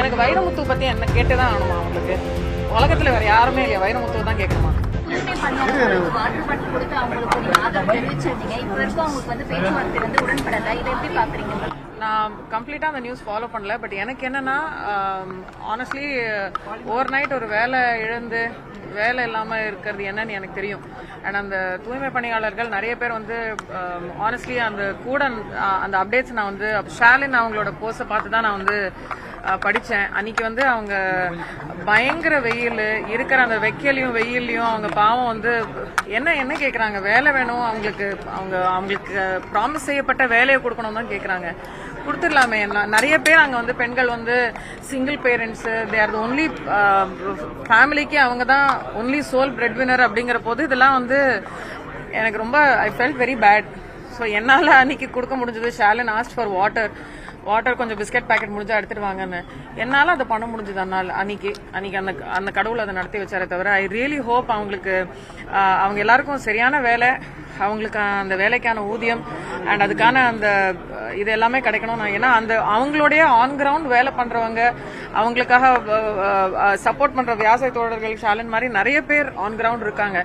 எனக்கு வைரமுத்து பத்தி என்ன கேட்டுதான் ஆகணுமா? அவங்களுக்கு உலகத்துல வேற யாருமே இல்லையா? வைரமுத்துவை தான் கேட்கணுமா? நான் கம்ப்ளீட்டா அந்த நியூஸ் ஃபாலோ பண்ணல. பட் எனக்கு என்னன்னா, ஆனஸ்ட்லி ஓவர் நைட் ஒரு வேலை இழந்து வேலை இல்லாம இருக்கிறது என்னன்னு எனக்கு தெரியும். அண்ட் அந்த தூய்மை பணியாளர்கள் நிறைய பேர் வந்து ஆனஸ்ட்லி அந்த கூட அந்த அப்டேட்ஸ் நான் வந்து ஷாலின் அவங்களோட போஸ்ட பார்த்து தான் நான் வந்து படிச்சேன். அன்னைக்கு வந்து அவங்க பயங்கர வெயில் இருக்கிற அந்த வெயிலையும் அவங்க பாவம் வந்து என்ன கேக்குறாங்க, வேலை வேணும் அவங்களுக்கு ப்ராமிஸ் செய்யப்பட்ட வேலையை கொடுக்கணும் தான் கேக்குறாங்க. கொடுத்துடலாமே. நிறைய பேர் அங்க வந்து பெண்கள் வந்து single parents, they are the only ஃபேமிலிக்கு அவங்க தான் ஒன்லி சோல் பிரெட் வினர் அப்படிங்கிற போது இதெல்லாம் வந்து எனக்கு ரொம்ப I felt very bad. So என்னால் அன்னைக்கு கொடுக்க முடிஞ்சது. ஷாலின் ஆஸ்ட் ஃபார் வாட்டர் கொஞ்சம் பிஸ்கட் பேக்கெட் முடிஞ்சா எடுத்துட்டு வாங்கன்னு என்னால் அதை பண்ண முடிஞ்சது. அன்னைக்கு அந்த கடவுள் அதை நடத்தி வச்சாரே தவிர ஐ ரியலி ஹோப் அவங்களுக்கு அவங்க எல்லாருக்கும் சரியான வேலை, அவங்களுக்கு அந்த வேலைக்கான ஊதியம் அண்ட் அதுக்கான அந்த இது எல்லாமே கிடைக்கணும். ஏன்னா அந்த அவங்களுடைய ஆன் கிரவுண்ட் வேலை பண்றவங்க, அவங்களுக்காக சப்போர்ட் பண்ற வியாச தோழர்கள் ஷாலின் மாதிரி நிறைய பேர் ஆன் கிரவுண்ட் இருக்காங்க.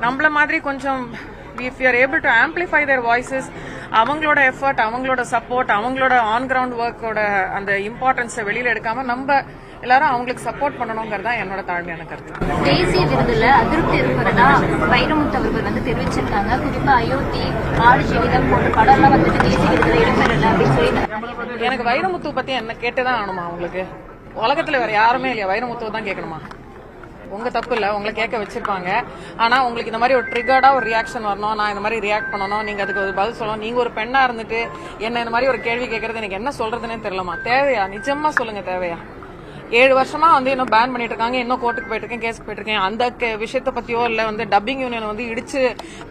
நம்மள மாதிரி கொஞ்சம் if you are able to amplify their voices, அவங்களோட எஃபர்ட், அவங்களோட சப்போர்ட், அவங்களோட ஆன் கிரவுண்ட் ஒர்க்கோட அந்த இம்பார்ட்டன்ஸை வெளியில எடுக்காம நம்ம எல்லாரும் அவங்களுக்கு சப்போர்ட் பண்ணணுங்கிறதா என்னோட தாழ்மையான கருத்து. தேசிய விருதுல அதிருப்தி இருக்கிறதா வைரமுத்து அவர்கள் வந்து தெரிவிச்சிருக்காங்க. குறிப்பா அயோத்தி, ஆடு ஜீவிதம் போன்ற படம்லாம் வந்துட்டு தேசிய விருதுல இடம்பெறல அப்படின்னு சொல்லி எனக்கு வைரமுத்து பத்தி என்ன கேட்டுதான் ஆகணுமா? அவங்களுக்கு உலகத்துல வேற யாருமே இல்லையா? வைரமுத்துவை தான் கேட்கணுமா? உங்க தப்பு இல்ல, உங்களை கேட்க வச்சிருப்பாங்க. ஆனா உங்களுக்கு இந்த மாதிரி ஒரு ட்ரிகர்டா ஒரு ரியாக்ஷன் வரணும், நான் இந்த மாதிரி ரியாக்ட் பண்ணணும், நீங்க அதுக்கு ஒரு பதில் சொல்லணும். நீங்க ஒரு பெண்ணா இருந்துட்டு என்ன இந்த மாதிரி ஒரு கேள்வி கேட்கறது எனக்கு என்ன சொல்றதுன்னே தெரியலமா. தேவையா? நிஜமா சொல்லுங்க, தேவையா? 7 வருஷமா வந்து இன்னும் பேன் பண்ணிட்டு இருக்காங்க. இன்னும் கோர்ட்டுக்கு போயிட்டு இருக்கேன், கேஸ்க்கு போயிட்டு இருக்கேன். அந்த விஷயத்தை பத்தியோ இல்ல வந்து டப்பிங் யூனியன் வந்து இடிச்சு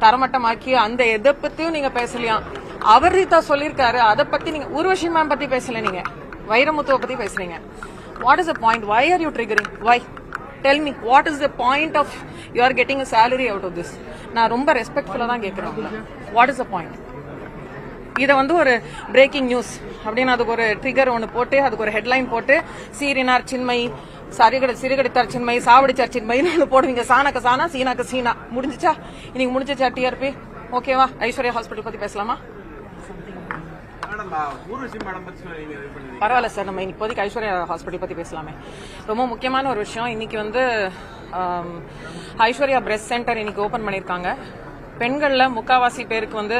தரமட்டமாக்கி அந்த எதை பத்தியும் நீங்க பேசலையா? அவர் ரீதா சொல்லியிருக்காரு, அதை பத்தி நீங்க ஊர்வஷி மேம் பத்தி பேசல, நீங்க வைரமுத்துவை பத்தி பேசுறீங்க. What is the point? Why are you triggering? Why? Tell me, what is the point of you are getting a salary out of this? நான் ரொம்ப ரெஸ்பெக்ட்ஃபுல்லா தான் கேட்கிறேன். What is the point? இதை வந்து ஒரு பிரேக்கிங் நியூஸ் அப்படின்னு அதுக்கு ஒரு ட்ரிகர் ஒன்று போட்டு அதுக்கு ஒரு ஹெட்லைன் போட்டு சீரினார் சின்மை, சிறுகடித்தார் சின்மை, சாவடிச்சார் சின்மைன்னு போடுவீங்க. சாணக்க சாணா, சீனாக்கு சீனா. முடிஞ்சிச்சா? இன்னைக்கு முடிஞ்சிச்சா டிஆர்பி? ஓகேவா? ஐஸ்வர்யா ஹாஸ்பிட்டல் பத்தி பேசலாமா? பரவாயில்ல சார், நம்ம இப்போதைக்கு ஐஸ்வர்யா ஹாஸ்பிட்டல் பத்தி பேசலாமே. ரொம்ப முக்கியமான ஒரு விஷயம். இன்னைக்கு வந்து ஐஸ்வர்யா பிரெஸ்ட் சென்டர் இன்னைக்கு ஓபன் பண்ணிருக்காங்க. பெண்கள்ல முக்காவாசி பேருக்கு வந்து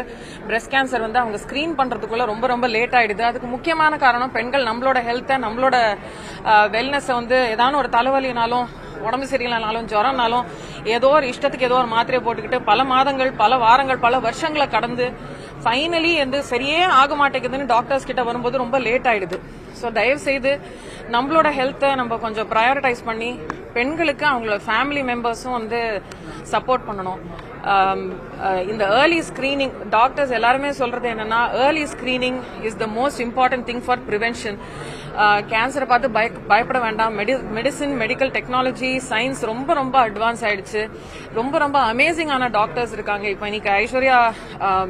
பிரெஸ்ட் கேன்சர் வந்து அவங்க ஸ்கிரீன் பண்றதுக்குள்ள ரொம்ப ரொம்ப லேட் ஆயிடுது. அதுக்கு முக்கியமான காரணம் பெண்கள் நம்மளோட ஹெல்த்தை, நம்மளோட வெல்னஸை வந்து ஏதாவது ஒரு தலைவலினாலும், உடம்பு சரியில்லைனாலும், ஜுரம்னாலும் ஏதோ ஒரு இஷ்டத்துக்கு ஏதோ ஒரு மாத்திரையை போட்டுக்கிட்டு பல மாதங்கள், பல வாரங்கள், பல வருஷங்களை கடந்து ஃபைனலி வந்து சரியே ஆக மாட்டேங்குதுன்னு டாக்டர்ஸ் கிட்ட வரும்போது ரொம்ப லேட் ஆயிடுது. ஸோ தயவு செய்து நம்மளோட ஹெல்த்தை நம்ம கொஞ்சம் ப்ரையாரிட்டைஸ் பண்ணி பெண்களுக்கு அவங்களோட ஃபேமிலி மெம்பர்ஸும் வந்து சப்போர்ட் பண்ணணும். இந்த ஏர்லி ஸ்கிரீனிங் டாக்டர்ஸ் எல்லாருமே சொல்றது என்னன்னா, early screening is the most important thing for prevention. கேன்சரை பார்த்து பயப்பட வேண்டாம். மெடிசின், மெடிக்கல் டெக்னாலஜி, சயின்ஸ் ரொம்ப ரொம்ப அட்வான்ஸ் ஆயிடுச்சு. ரொம்ப ரொம்ப அமேசிங்கான டாக்டர்ஸ் இருக்காங்க. இப்போ இன்னைக்கு ஐஸ்வர்யா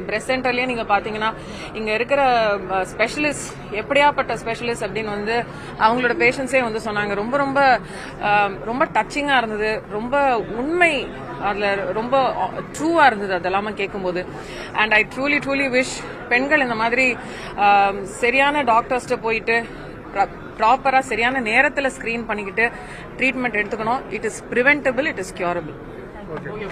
பிரெஸ்ட் சென்டர்லயே நீங்க பாத்தீங்கன்னா இங்க இருக்கிற ஸ்பெஷலிஸ்ட் எப்படியாப்பட்ட ஸ்பெஷலிஸ்ட் அப்படின்னு வந்து அவங்களோட பேஷண்ட்ஸே வந்து சொன்னாங்க. ரொம்ப ரொம்ப ரொம்ப டச்சிங்கா இருந்தது. ரொம்ப உண்மை அதுல ரொம்ப ட்ரூவா இருந்தது அதெல்லாம கேட்கும்போது. அண்ட் ஐ ட்ரூலி விஷ் பெண்கள் இந்த மாதிரி சரியான டாக்டர்ஸ்ட போயிட்டு ப்ராப்பரா சரியான நேரத்துல ஸ்கிரீன் பண்ணிக்கிட்டு ட்ரீட்மெண்ட் எடுத்துக்கணும். It is preventable, it is curable.